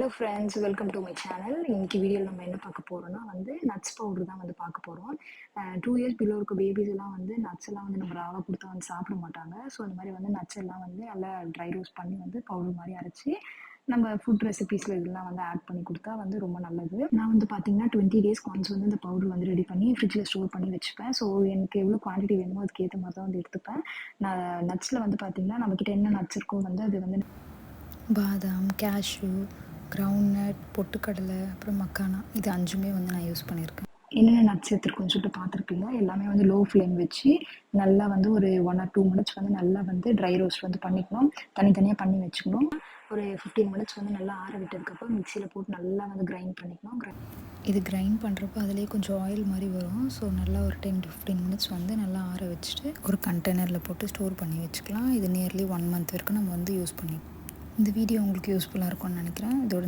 Hello friends, welcome to my channel. இன்னைக்கு வீடியோவில் நம்ம என்ன பார்க்க போகிறோம்னா நட்ஸ் பவுடர் தான் பார்க்க போகிறோம். 2 இயர்ஸ் பிலோ இருக்க பேபிஸ் எல்லாம் நட்ஸ் எல்லாம் நம்ம ராவாக கொடுத்தா சாப்பிட மாட்டாங்க. ஸோ இந்த மாதிரி நட்ஸ் எல்லாம் நல்லா ட்ரை ரோஸ்ட் பண்ணி பவுடர் மாதிரி அரைச்சி நம்ம ஃபுட் ரெசிபீஸில் இதெல்லாம் ஆட் பண்ணி கொடுத்தா ரொம்ப நல்லது. நான் பார்த்தீங்கன்னா 20 டேஸ்க்கு ஒன்ஸ் இந்த பவுடர் ரெடி பண்ணி ஃப்ரிட்ஜில் ஸ்டோர் பண்ணி வச்சுப்பேன். ஸோ எனக்கு எவ்வளோ குவான்டிட்டி வேணுமோ அதுக்கேற்ற மாதிரி தான் எடுத்துப்பேன். நான் நட்ஸில் பார்த்தீங்கன்னா நம்மக்கிட்ட என்ன நட்ஸ் இருக்கோ அது பாதாம், கேஷ்யூ, கிரவுண்ட்நட், பொட்டுக்கடலை, அப்புறம் மக்கானா, இது 5மே நான் யூஸ் பண்ணியிருக்கேன். என்னென்ன நட்ஸ் எடுத்துருக்கோன்னு சொல்லிட்டு பார்த்துருப்பீங்க. எல்லாமே லோ ஃப்ளேம் வச்சு நல்லா ஒரு 1 or 2 மினிட்ஸ் நல்லா ட்ரை ரோஸ்ட் பண்ணிக்கணும். தனித்தனியாக பண்ணி வச்சுக்கணும். ஒரு 15 மினிட்ஸ் நல்லா ஆற விட்டதுக்கப்புறம் மிக்சியில் போட்டு நல்லா கிரைண்ட் பண்ணிக்கணும். இது கிரைண்ட் பண்ணுறப்போ அதிலே கொஞ்சம் ஆயில் மாதிரி வரும். ஸோ நல்லா ஒரு 10 to 15 மினிட்ஸ் நல்லா ஆற வச்சுட்டு ஒரு கண்டெய்னரில் போட்டு ஸ்டோர் பண்ணி வச்சுக்கலாம். இது நியர்லி 1 month வரைக்கும் நம்ம யூஸ் பண்ணிக்கலாம். இந்த வீடியோ உங்களுக்கு யூஸ்ஃபுல்லாக இருக்கும்னு நினைக்கிறேன். இதோட